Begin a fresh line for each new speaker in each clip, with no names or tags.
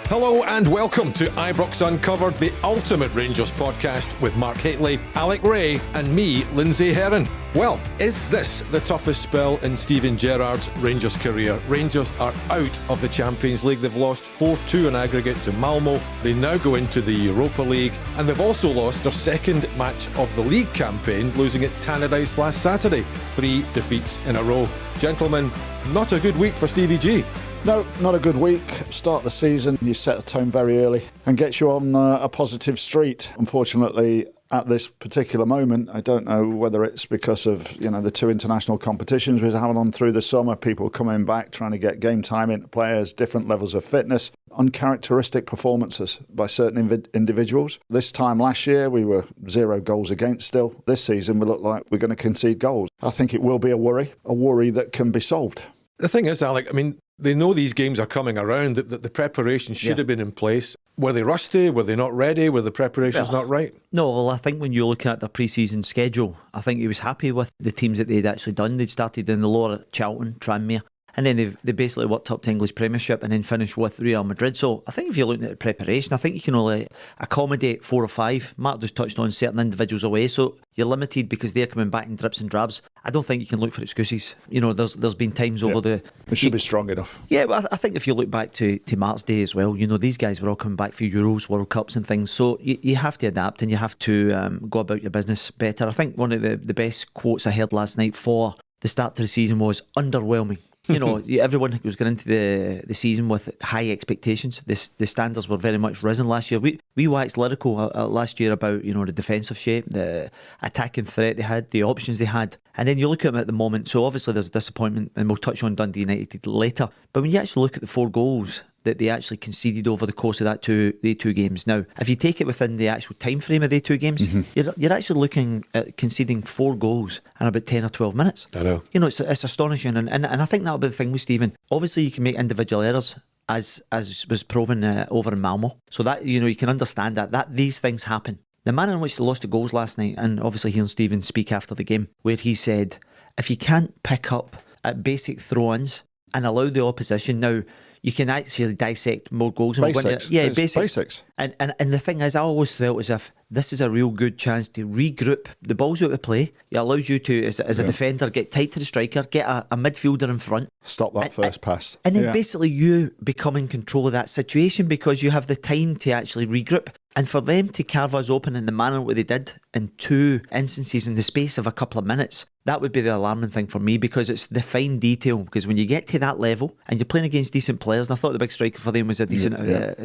Hello and welcome to Ibrox Uncovered, the ultimate Rangers podcast with Mark Haitley, Alec Ray and me, Lindsay Heron. Well, is this the toughest spell in Steven Gerrard's Rangers career? Rangers are out of the Champions League. They've lost 4-2 in aggregate to Malmo. They now go into the Europa League, and they've also lost their second match of the league campaign, losing at Tannadice last Saturday. 3 defeats in a row. Gentlemen, not a good week for Stevie G.
No, not a good week. Start the season, you set the tone very early and gets you on a positive street. Unfortunately, at this particular moment, I don't know whether it's because of, the 2 international competitions we're having on through the summer, people coming back, trying to get game time into players, different levels of fitness, uncharacteristic performances by certain individuals. This time last year, we were 0 goals against still. This season, we look like we're going to concede goals. I think it will be a worry that can be solved.
The thing is, Alec, they know these games are coming around, that the preparation should have been in place. Were they rusty? Were they not ready? Were the preparations not right?
No, well, I think when you look at the pre-season schedule, I think he was happy with the teams that they'd actually done. They'd started in the lower at Charlton, Tranmere, and then they basically worked up to English Premiership and then finished with Real Madrid. So I think if you're looking at the preparation, I think you can only accommodate 4 or 5. Mark just touched on certain individuals away, so you're limited because they're coming back in drips and drabs. I don't think you can look for excuses. There's been times over the...
It should be strong enough.
Yeah, but I think if you look back to Mark's day as well, these guys were all coming back for Euros, World Cups and things. So you have to adapt and you have to go about your business better. I think one of the best quotes I heard last night for the start to the season was underwhelming. Everyone was going into the season with high expectations. The standards were very much risen last year. We waxed lyrical last year about the defensive shape, the attacking threat they had, the options they had, and then you look at them at the moment. So obviously there's a disappointment, and we'll touch on Dundee United later. But when you actually look at the 4 goals that they actually conceded over the course of the 2 games. Now, if you take it within the actual time frame of the 2 games, you're actually looking at conceding 4 goals in about 10 or 12 minutes.
I know.
It's astonishing, and I think that'll be the thing with Stephen. Obviously, you can make individual errors, as was proven over in Malmo. So that you can understand that these things happen. The manner in which they lost the goals last night, and obviously hearing Stephen speak after the game, where he said, if you can't pick up at basic throw-ins and allow the opposition now. You can actually dissect more goals.
Basics. Basics.
And the thing is, I always felt as if this is a real good chance to regroup the balls out of play. It allows you to, as a defender, get tight to the striker, get a midfielder in front.
Stop that first pass.
And then basically you become in control of that situation because you have the time to actually regroup. And for them to carve us open in the manner what they did in 2 instances in the space of a couple of minutes, that would be the alarming thing for me, because it's the fine detail. Because when you get to that level and you're playing against decent players, and I thought the big striker for them was a decent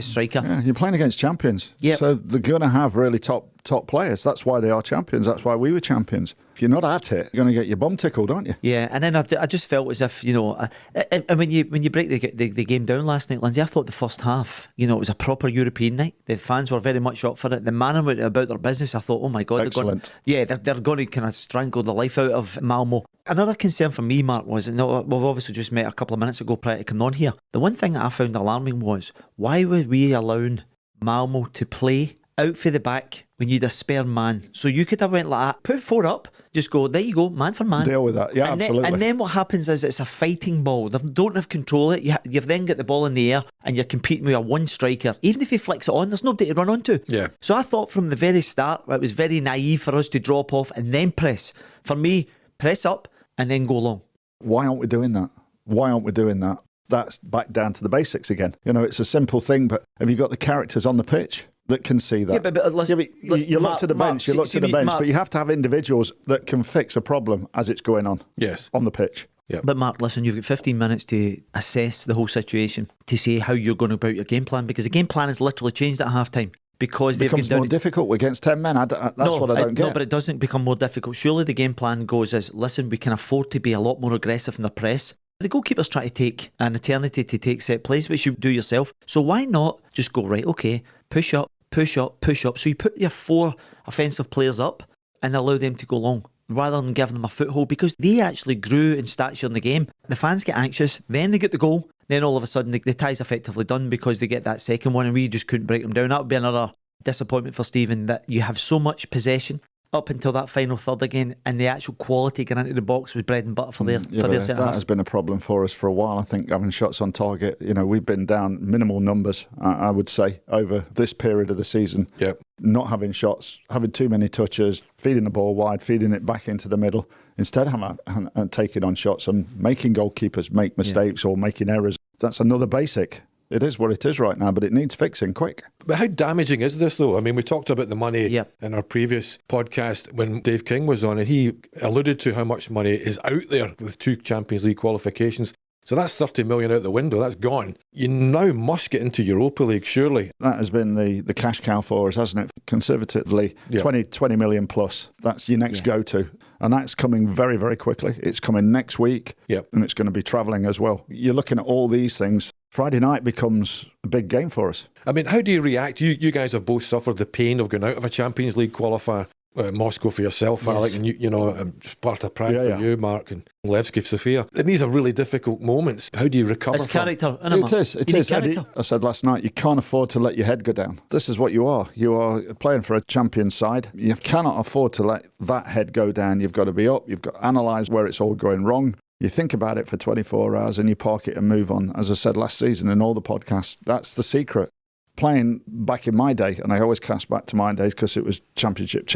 striker.
Yeah, you're playing against champions.
Yep.
So they're going to have really top players. That's why they are champions. That's why we were champions. If you're not at it, you're going to get your bum tickled, aren't you?
Yeah, and then I just felt as if, and when you break the game down last night, Lindsay, I thought the first half, it was a proper European night. The fans were very much up for it. The manner about their business, I thought, oh my God,
excellent.
they're going to kind of strangle the life out of Malmo. Another concern for me, Mark, was, we've obviously just met a couple of minutes ago prior to coming on here. The one thing that I found alarming was, why were we allowing Malmo to play out for the back when you had a spare man? So you could have went like that, put 4 up, just go, there you go, man for man.
Deal with that, yeah, absolutely.
And then what happens is it's a fighting ball. They don't have control of it. You've then got the ball in the air and you're competing with a 1 striker. Even if he flicks it on, there's nobody to run onto.
Yeah.
So I thought from the very start, it was very naive for us to drop off and then press. For me, press up and then go long.
Why aren't we doing that? That's back down to the basics again. It's a simple thing, but have you got the characters on the pitch that can see that? You look to the bench, but you have to have individuals that can fix a problem as it's going on.
Yes.
On the pitch.
Yep.
But Mark, listen, you've got 15 minutes to assess the whole situation, to see how you're going about your game plan, because the game plan has literally changed at half-time. Because
it becomes more difficult against 10 men. That's what I don't get.
No, but it doesn't become more difficult. Surely the game plan goes as, listen, we can afford to be a lot more aggressive in the press. The goalkeeper's trying to take an eternity to take set plays, which you do yourself. So why not just go, right, okay, push up, push up, push up. So you put your 4 offensive players up and allow them to go long, rather than giving them a foothold, because they actually grew in stature in the game. The fans get anxious, then they get the goal, then all of a sudden the tie's effectively done because they get that second one and we just couldn't break them down. That would be another disappointment for Stephen, that you have so much possession up until that final third again, and the actual quality getting into the box was bread and butter for their centre
that
halves.
has been a problem for us for a while. I think having shots on target, we've been down minimal numbers, I would say, over this period of the season.
Yep.
Not having shots, having too many touches, feeding the ball wide, feeding it back into the middle, instead of taking on shots and making goalkeepers make mistakes or making errors. That's another basic. It is what it is right now, but it needs fixing quick.
But how damaging is this, though? I mean, we talked about the money in our previous podcast when Dave King was on, and he alluded to how much money is out there with 2 Champions League qualifications. So that's 30 million out the window. That's gone. You now must get into Europa League, surely.
That has been the cash cow for us, hasn't it? Conservatively, 20 million plus. That's your next go-to. And that's coming very, very quickly. It's coming next week, and it's going to be travelling as well. You're looking at all these things. Friday night becomes a big game for us.
I mean, how do you react? You guys have both suffered the pain of going out of a Champions League qualifier. Moscow for yourself, Alec, and Sparta Prague for you, Mark, and Levski Sofia. And these are really difficult moments. How do you recover
It's
from
character,
it is.
Character.
I said last night, you can't afford to let your head go down. This is what you are. You are playing for a champion side. You cannot afford to let that head go down. You've got to be up. You've got to analyse where it's all going wrong. You think about it for 24 hours and you park it and move on. As I said last season in all the podcasts, that's the secret. Playing back in my day, and I always cast back to my days because it was championship.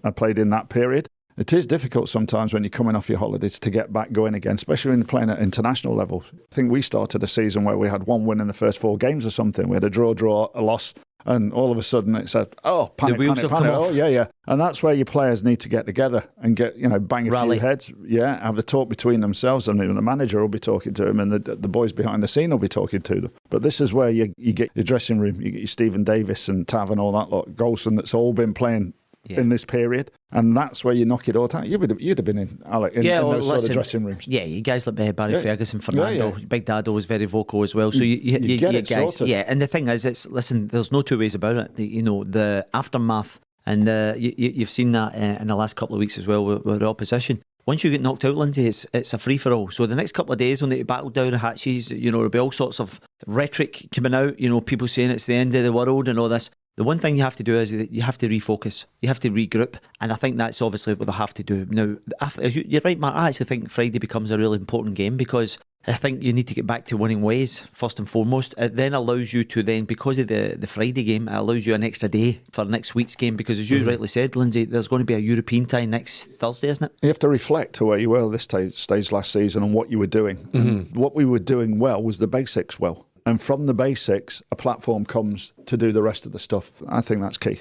I played in that period. It is difficult sometimes when you're coming off your holidays to get back going again, especially when you're playing at international level. I think we started a season where we had 1 win in the first 4 games or something. We had a draw, a loss. And all of a sudden it said, panic. Oh, yeah. And that's where your players need to get together and get, bang a few heads. Yeah, have the talk between themselves. And even the manager will be talking to them and the boys behind the scene will be talking to them. But this is where you get your dressing room. You get your Stephen Davis and Tav and all that lot, Golson that's all been playing in this period. And that's where you knock it all down. You'd have been in, Alec, in those sort of dressing rooms.
Yeah, you guys like Barry Ferguson, Fernando, Big Dado was very vocal as well. So you
get it
guys,
sorted.
and the thing is, there's no two ways about it. The aftermath, and you've seen that in the last couple of weeks as well with the opposition. Once you get knocked out, Lindsay, it's a free-for-all. So the next couple of days when they battle down the hatches, there'll be all sorts of rhetoric coming out, people saying it's the end of the world and all this. The one thing you have to do is that you have to refocus. You have to regroup. And I think that's obviously what they have to do. Now, you're right, Mark. I actually think Friday becomes a really important game because I think you need to get back to winning ways, first and foremost. It then allows you to then, because of the Friday game, it allows you an extra day for next week's game because, as you rightly said, Lindsay, there's going to be a European tie next Thursday, isn't it?
You have to reflect to where you were this stage last season and what you were doing. And what we were doing well was the basics well. And from the basics, a platform comes to do the rest of the stuff. I think that's key.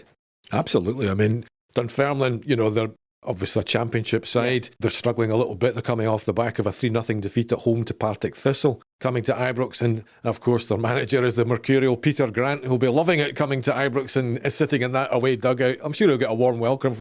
Absolutely. I mean, Dunfermline, they're obviously a championship side. They're struggling a little bit. They're coming off the back of a 3-0 defeat at home to Partick Thistle. Coming to Ibrox, and of course their manager is the mercurial Peter Grant, who'll be loving it coming to Ibrox and is sitting in that away dugout. I'm sure he'll get a warm welcome.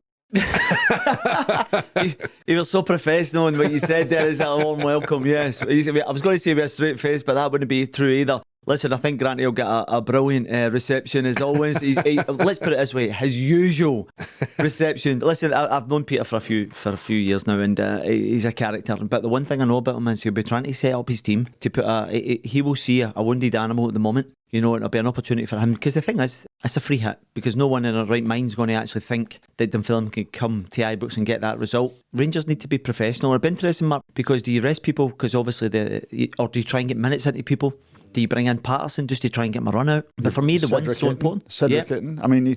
He was so professional in what you said there. Is a warm welcome? Yes. I was going to say with a straight face, but that wouldn't be true either. Listen, I think Granty will get a brilliant reception as always. Let's put it this way: his usual reception. Listen, I've known Peter for a few years now, and he's a character. But the one thing I know about him is he'll be trying to set up his team to put he will see a wounded animal at the moment. And it'll be an opportunity for him. Because the thing is, it's a free hit. Because no one in their right mind is going to actually think that Dunfermline can come to Ibrox and get that result. Rangers need to be professional. It'd be interesting, Mark, because do you rest people? Because obviously, or do you try and get minutes into people? Do you bring in Patterson just to try and get my run out? But for me, the one's so important.
Cedric Itten. I mean,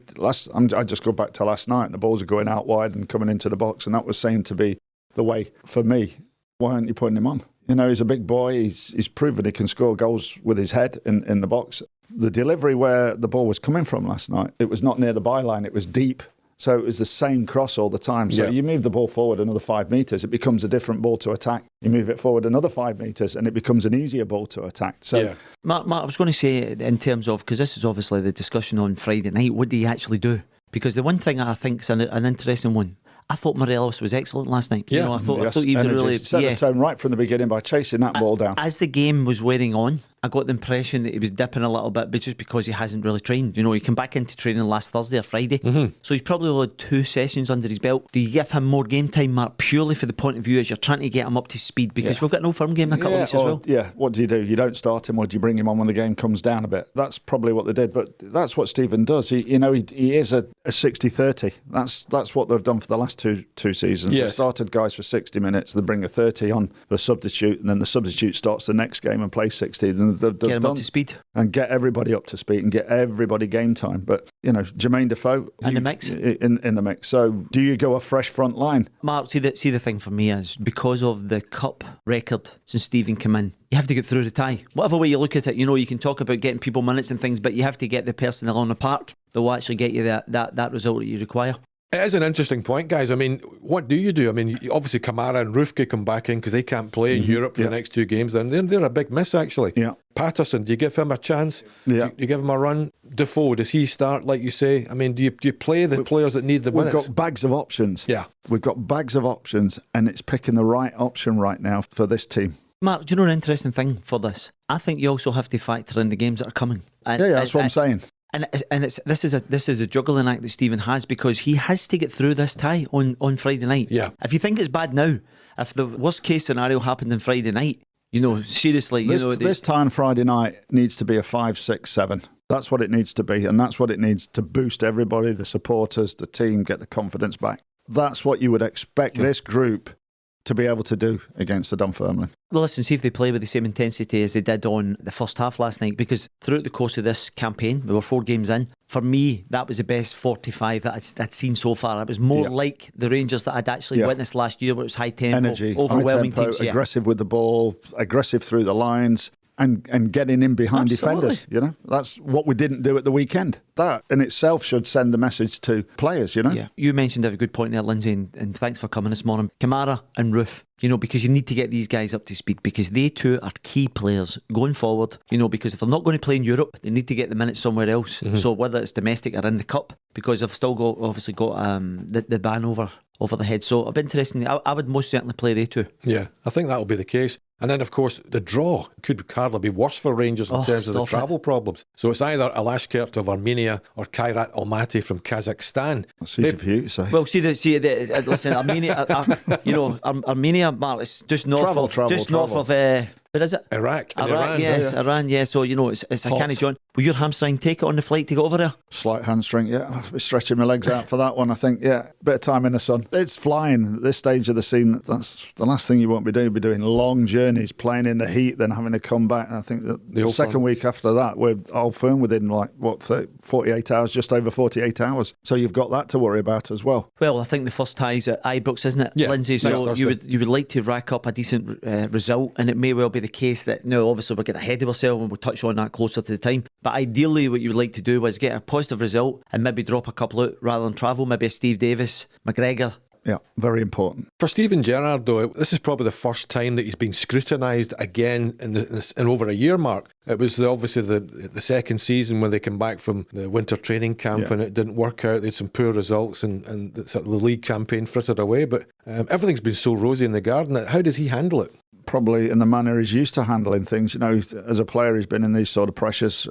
I just go back to last night. The balls are going out wide and coming into the box, and that was seemed to be the way for me. Why aren't you putting him on? He's a big boy. He's proven he can score goals with his head in the box. The delivery where the ball was coming from last night, it was not near the byline. It was deep. So it was the same cross all the time. So you move the ball forward another 5 metres, it becomes a different ball to attack. You move it forward another 5 metres and it becomes an easier ball to attack. So,
Mark, I was going to say in terms of, because this is obviously the discussion on Friday night, what do you actually do? Because the one thing I think is an interesting one, I thought Morelos was excellent last night. I thought he was really
set the tone right from the beginning by chasing that ball down.
As the game was wearing on, I got the impression that he was dipping a little bit, but just because he hasn't really trained. He came back into training last Thursday or Friday, so he's probably only had 2 sessions under his belt. Do you give him more game time, Mark, purely for the point of view as you're trying to get him up to speed? Because we've got no firm game in a couple of weeks as well.
Yeah, what do? You don't start him, or do you bring him on when the game comes down a bit? That's probably what they did, but that's what Stephen does. He is a 60-30. That's what they've done for the last two seasons.
Yes.
They've started guys for 60 minutes, they bring a 30 on the substitute, and then the substitute starts the next game and plays 60. And they've
Get him up to speed.
And get everybody up to speed and get everybody game time. But, Jermaine Defoe...
In the mix.
In the mix. So, do you go a fresh front line?
Mark, see the thing for me is, because of the cup record since Stephen came in, you have to get through the tie. Whatever way you look at it, you can talk about getting people minutes and things, but you have to get the personnel on the park that will actually get you that result that you require.
It is an interesting point, guys. I mean, what do you do? I mean, obviously Kamara and Rufke come back in because they can't play in Europe for the next 2 games. Then they're a big miss, actually.
Yeah.
Patterson, do you give him a chance?
Yeah.
Do you give him a run? Defoe, does he start, like you say? I mean, do you play the players that need the minutes?
We've got bags of options.
Yeah.
We've got bags of options, and it's picking the right option right now for this team.
Mark, do you know an interesting thing for this? I think you also have to factor in the games that are coming.
That's what I'm saying.
And this is a juggling act that Stephen has, because he has to get through this tie on Friday night.
Yeah.
If you think it's bad now, if the worst case scenario happened on Friday night, seriously,
this tie on Friday night needs to be a 5, 6, 7. That's what it needs to be, and that's what it needs to boost everybody, the supporters, the team, get the confidence back. That's what you would expect this group to be able to do against the Dunfermline.
Well, listen, see if they play with the same intensity as they did on the first half last night, because throughout the course of this campaign, we were 4 games in. For me, that was the best 45 that I'd seen so far. It was more like the Rangers that I'd actually witnessed last year, where it was high tempo,
energy,
overwhelming
high tempo,
teams.
Aggressive with the ball, aggressive through the lines, and getting in behind defenders. That's what we didn't do at the weekend. That in itself should send the message to players.
Yeah, you mentioned a good point there, Lindsay, and thanks for coming this morning. Kamara and Roof, because you need to get these guys up to speed, because they two are key players going forward. Because if they're not going to play in Europe, they need to get the minutes somewhere else. So whether it's domestic or in the cup, because they've still got the ban over the head. So it'll be interesting. I would most certainly play they two.
Yeah, I think that'll be the case. And then, of course, the draw could hardly be worse for Rangers in terms of the travel problems. So it's either Alashkert of Armenia or Kairat Almaty from Kazakhstan.
That's easy for you to say.
Well, listen, Armenia, Armenia, Mark, it's just north of where is it?
Iran.
Yes, yeah. Iran, yeah. So, it's a kind of John. Will your hamstring take it on the flight to go over there?
Slight hamstring, yeah. I'll be stretching my legs out for that one, I think. Yeah, bit of time in the sun. It's flying at this stage of the season. That's the last thing you won't be doing. You'll be doing long journeys, playing in the heat, then having to come back. And I think that the second week after that, we're all firm within 48 hours, just over 48 hours. So you've got that to worry about as well.
Well, I think the first tie's at Ibrox, isn't it,
yeah,
Lindsay? So you would like to rack up a decent result, and it may well be the case that, obviously we're getting ahead of ourselves, and we'll touch on that closer to the time. But ideally, what you would like to do was get a positive result and maybe drop a couple out rather than travel. Maybe a Steve Davis, McGregor.
Yeah, very important.
For Stephen Gerrard, though, this is probably the first time that he's been scrutinised again in over a year, Mark. It was obviously the second season when they came back from the winter training camp and it didn't work out. They had some poor results and the league campaign frittered away. But everything's been so rosy in the garden. How does he handle it?
Probably in the manner he's used to handling things. As a player, he's been in these sort of pressures,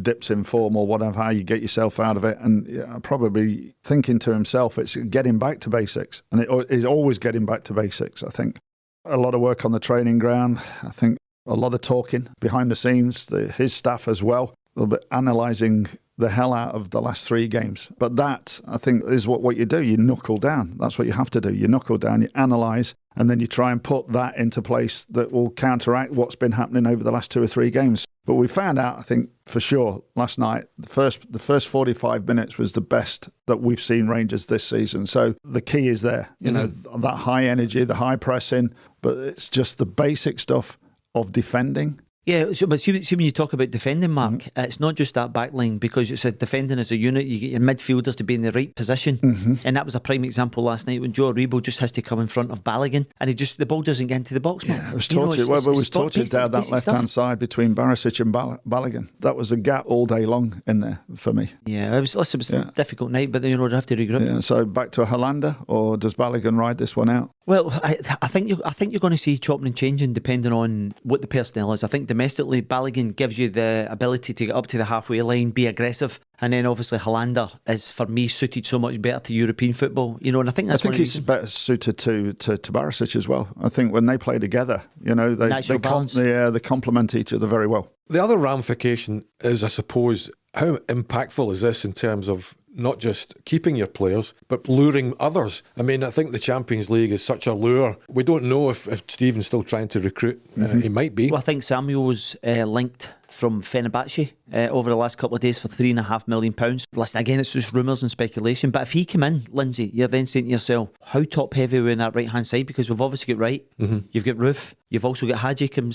dips in form or whatever, how you get yourself out of it. And probably thinking to himself, it's getting back to basics. And it is always getting back to basics, I think. A lot of work on the training ground. I think a lot of talking behind the scenes, his staff as well. A little bit analysing the hell out of the last 3 games. But that, I think, is what you do. You knuckle down. That's what you have to do. You knuckle down, you analyse, and then you try and put that into place that will counteract what's been happening over the last 2 or 3 games. But we found out, I think, for sure, last night, the first 45 minutes was the best that we've seen Rangers this season. So the key is there. That high energy, the high pressing, but it's just the basic stuff of defending.
Yeah, but see when you talk about defending, Mark, it's not just that back line, because it's defending as a unit. You get your midfielders to be in the right position, and that was a prime example last night when Joe Aribo just has to come in front of Balogun, and the ball doesn't get into the box.
Yeah, it was tortured. It was tortured down that left-hand side between Barisic and Balogun. That was a gap all day long in there for me.
Yeah, it was a difficult night, but then they'd have to regroup.
Yeah, so back to a Hollander, or does Balogun ride this one out?
Well, I think you're going to see chopping and changing depending on what the personnel is. I think domestically, Balogun gives you the ability to get up to the halfway line, be aggressive, and then obviously Hollander is for me suited so much better to European football. And I think
he's better suited to Barisic as well. I think when they play together, they complement each other very well.
The other ramification is, I suppose, how impactful is this in terms of not just keeping your players, but luring others? I mean, I think the Champions League is such a lure. We don't know if Stephen's still trying to recruit. He might be.
Well, I think Samuel was linked from Fenerbahce over the last couple of days for £3.5 million. Listen, again, it's just rumours and speculation, but if he came in, Lindsay, you're then saying to yourself, how top heavy are we in that right hand side? Because we've obviously got Wright, you've got Roof, you've also got Hadji can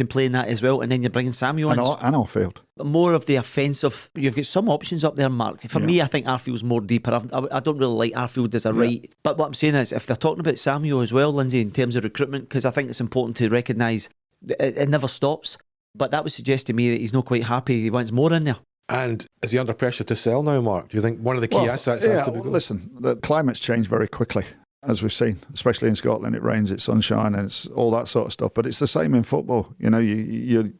play in that as well, and then you're bringing Samuel in.
And Arfield.
More of the offensive. You've got some options up there, Mark. For me, I think Arfield's more deeper. I don't really like Arfield as a right, but what I'm saying is, if they're talking about Samuel as well, Lindsay, in terms of recruitment, because I think it's important to recognise it never stops. But that would suggest to me that he's not quite happy. He wants more in there. And is he under pressure to sell now, Mark? Do you think one of the key assets has to be gone?
Listen, the climate's changed very quickly, as we've seen, especially in Scotland. It rains, it's sunshine, and it's all that sort of stuff. But it's the same in football. You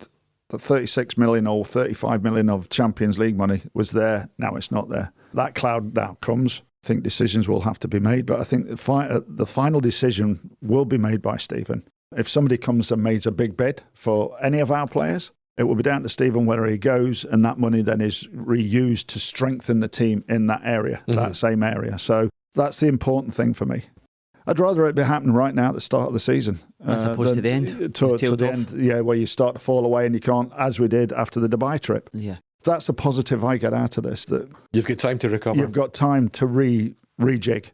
the 36 million or 35 million of Champions League money was there. Now it's not there. That cloud now comes. I think decisions will have to be made. But I think the final decision will be made by Stephen. If somebody comes and makes a big bid for any of our players, it will be down to Stephen whether he goes, and that money then is reused to strengthen the team in that area, that same area. So that's the important thing for me. I'd rather it be happening right now at the start of the season.
As opposed to the end?
To the end, where you start to fall away and you can't, as we did after the Dubai trip.
Yeah.
That's the positive I get out of this. That
you've got time to recover.
You've got time to rejig.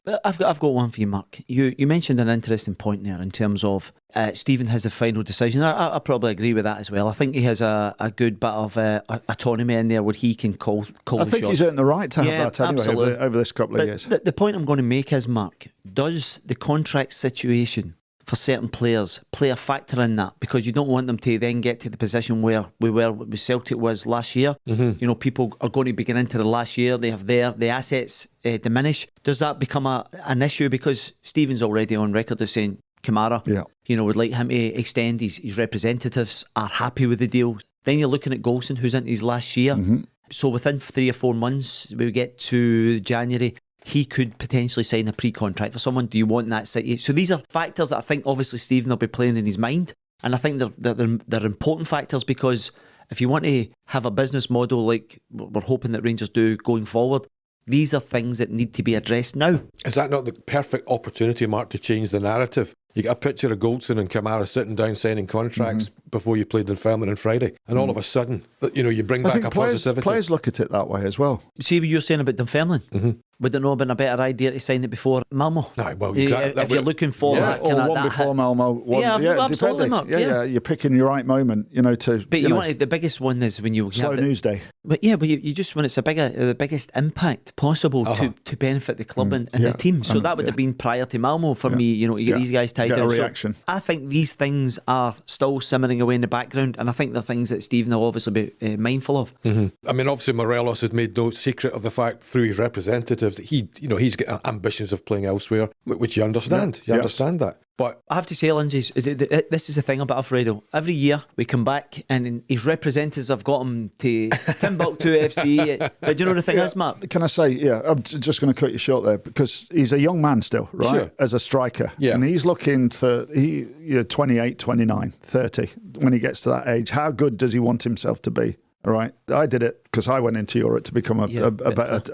But I've got one for you, Mark. You mentioned an interesting point there in terms of Stephen has the final decision. I probably agree with that as well. I think he has a good bit of autonomy in there where he can call the shots.
I think he's earned the right to have that anyway over this couple of years.
The point I'm going to make is, Mark, does the contract situation for certain players play a factor in that? Because you don't want them to then get to the position where Celtic was last year. People are going to begin into the last year. They have the assets diminish. Does that become an issue? Because Stephen's already on record as saying Kamara, would like him to extend. His representatives are happy with the deal. Then you're looking at Golson, who's into his last year. So within 3 or 4 months, we get to January, he could potentially sign a pre-contract for someone. Do you want that city? So these are factors that I think obviously Stephen will be playing in his mind, and I think they're important factors, because if you want to have a business model like we're hoping that Rangers do going forward, these are things that need to be addressed now.
Is that not the perfect opportunity, Mark, to change the narrative? You get a picture of Goldson and Kamara sitting down signing contracts before you played in Fairmont on Friday, and all of a sudden, you bring back positivity.
Players look at it that way as well.
See what you're saying about Dunfermline? Would it not have been a better idea to sign it before Malmo?
Well, exactly.
If you're looking for that
kind of one before Malmo.
Absolutely, Mark.
You're picking your right moment, to.
But you want the biggest one is when you
slow news day.
But you just want the biggest impact possible to benefit the club and the team. So that would have been prior to Malmo for me. To get these guys tied
get
in.
A reaction.
So I think these things are still simmering away in the background, and I think they're things that Stephen will obviously be mindful of.
I mean, obviously Morelos has made no secret of the fact through his representatives that he's got ambitions of playing elsewhere, which you understand. You understand that. But
I have to say, Lindsay, this is the thing about Alfredo. Every year we come back and his representatives have got him to Timbuktu FC. But do you know the thing is, Mark?
Can I say, I'm just going to cut you short there, because he's a young man still, right?
Sure.
As a striker.
Yeah.
And he's looking for 28, 29, 30. When he gets to that age, how good does he want himself to be? All right. I did it because I went into Europe to become a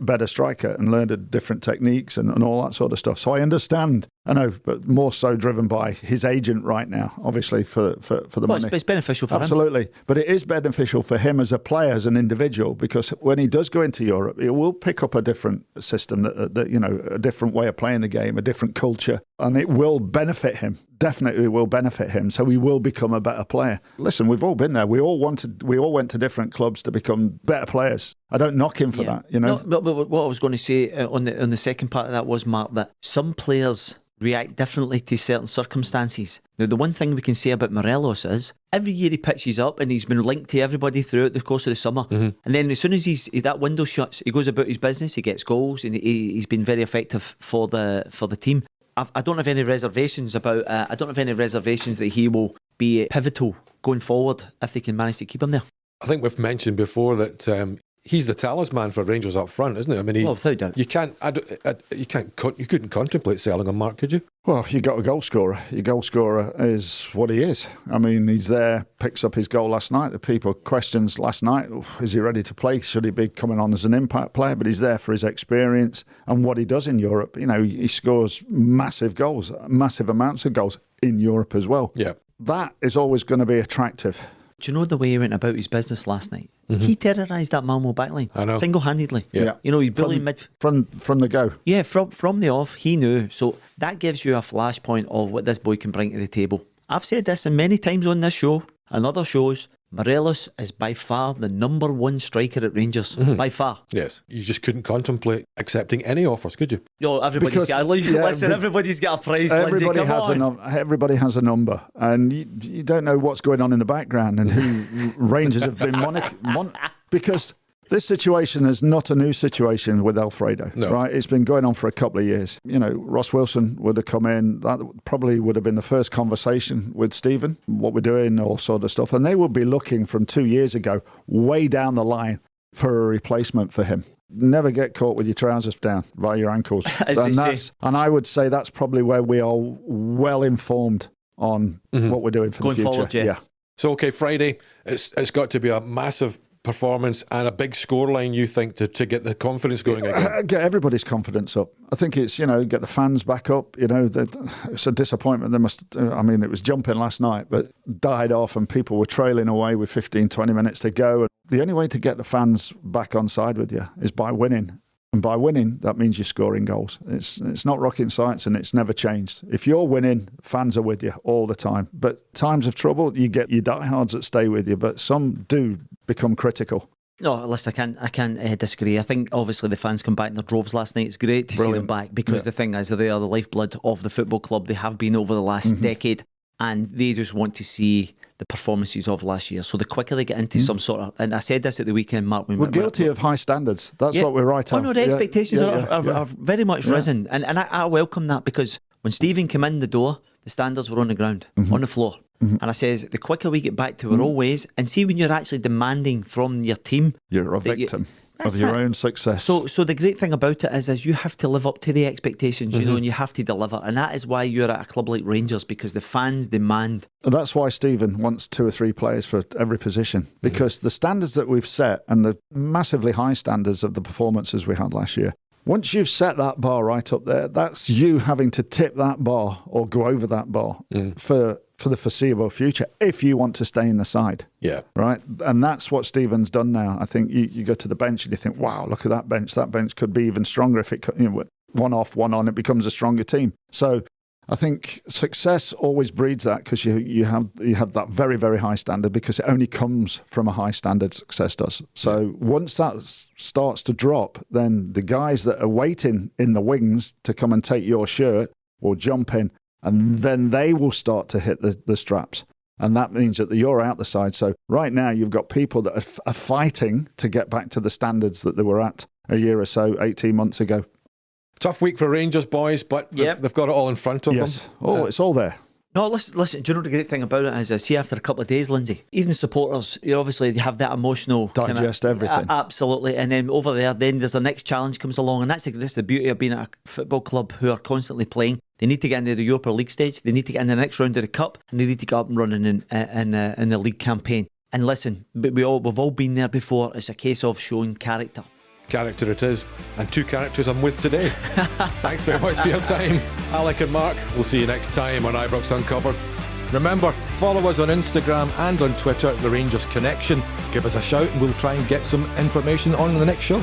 better striker and learned different techniques and all that sort of stuff. So I understand. I know, but more so driven by his agent right now, obviously, for the money.
It's beneficial for him.
Absolutely. But it is beneficial for him as a player, as an individual, because when he does go into Europe, he will pick up a different system, a different way of playing the game, a different culture, and it will benefit him. Definitely will benefit him. So he will become a better player. Listen, we've all been there. We all went to different clubs to become better players. I don't knock him for that, No,
but what I was going to say on the second part of that was, Mark, that some players react differently to certain circumstances. Now, the one thing we can say about Morelos is every year he pitches up and he's been linked to everybody throughout the course of the summer. And then as soon as that window shuts, he goes about his business, he gets goals, and he's been very effective for the team. I don't have any reservations about. I don't have any reservations that he will be pivotal going forward if they can manage to keep him there.
I think we've mentioned before that he's the talisman for Rangers up front, isn't it? I mean,
without doubt.
You couldn't contemplate selling him, Mark, could you?
Well, you got a goal scorer. Your goal scorer is what he is. I mean, he's there, picks up his goal last night. The people questions last night, is he ready to play? Should he be coming on as an impact player? But he's there for his experience and what he does in Europe. You know, he scores massive goals, massive amounts of goals in Europe as well.
Yeah.
That is always going to be attractive.
Do you know the way he went about his business last night? He terrorised that Malmo backline.
I know.
Single-handedly.
Yeah.
You know, he's brilliant mid...
From the go.
Yeah, from the off, he knew. So that gives you a flashpoint of what this boy can bring to the table. I've said this many times on this show and other shows. Morelos is by far the number one striker at Rangers. By far.
Yes. You just couldn't contemplate accepting any offers, could you?
Yo, everybody's got everybody's got a price.
Everybody
Lindsay,
everybody has a number, and you don't know what's going on in the background and who Rangers have been because this situation is not a new situation with Alfredo, right? It's been going on for a couple of years. You know, Ross Wilson would have come in. That probably would have been the first conversation with Stephen, what we're doing, all sort of stuff. And they would be looking from 2 years ago, way down the line, for a replacement for him. Never get caught with your trousers down by your ankles. And I would say that's probably where we are well informed on what we're doing for
going
the future.
Forward, yeah.
So, okay, Friday, it's got to be a massive performance and a big scoreline, you think, to get the confidence going again?
Get everybody's confidence up. I think it's, get the fans back up. It's a disappointment. It was jumping last night, but died off and people were trailing away with 15, 20 minutes to go. And the only way to get the fans back on side with you is by winning. And by winning, that means you're scoring goals. It's not rocket science, and it's never changed. If you're winning, fans are with you all the time. But times of trouble, you get your diehards that stay with you, but some do become critical.
No, listen, I can't disagree. I think obviously the fans come back in their droves last night. It's great to see them back because the thing is, they are the lifeblood of the football club. They have been over the last decade, and they just want to see the performances of last year. So the quicker they get into some sort of... And I said this at the weekend, Mark.
We're guilty of high standards. That's what we're right on.
Oh, no, the expectations are very much risen. And I welcome that because when Stephen came in the door, the standards were on the ground, on the floor. And I says, the quicker we get back to our old ways, and see when you're actually demanding from your team... You're
a victim of your own success.
So the great thing about it is you have to live up to the expectations, and you have to deliver. And that is why you're at a club like Rangers, because the fans demand.
And that's why Stephen wants 2 or 3 players for every position, because the standards that we've set and the massively high standards of the performances we had last year, once you've set that bar right up there, that's you having to tip that bar or go over that bar for the foreseeable future if you want to stay in the side.
Yeah.
Right? And that's what Stephen's done now. I think you go to the bench and you think, wow, look at that bench. That bench could be even stronger if it, one off, one on, it becomes a stronger team. So I think success always breeds that because you have that very, very high standard because it only comes from a high standard, success does. So once that starts to drop, then the guys that are waiting in the wings to come and take your shirt will jump in, and then they will start to hit the straps. And that means that you're out the side. So right now you've got people that are fighting to get back to the standards that they were at a year or so, 18 months ago.
Tough week for Rangers, boys, but they've got it all in front of them.
Oh, it's all there.
No, listen, do you know the great thing about it is, I see after a couple of days, Lindsay, even the supporters, obviously they have that emotional...
Digest everything.
Absolutely. And then over there, then there's the next challenge comes along, and that's the beauty of being at a football club who are constantly playing. They need to get into the Europa League stage, they need to get in the next round of the Cup, and they need to get up and running in the league campaign. And listen, we've all been there before. It's a case of showing character.
Character it is, and 2 characters I'm with today. Thanks very much for your time, Alec and Mark. We'll see you next time on Ibrox Uncovered. Remember, follow us on Instagram and on Twitter, The Rangers Connection. Give us a shout and we'll try and get some information on the next show.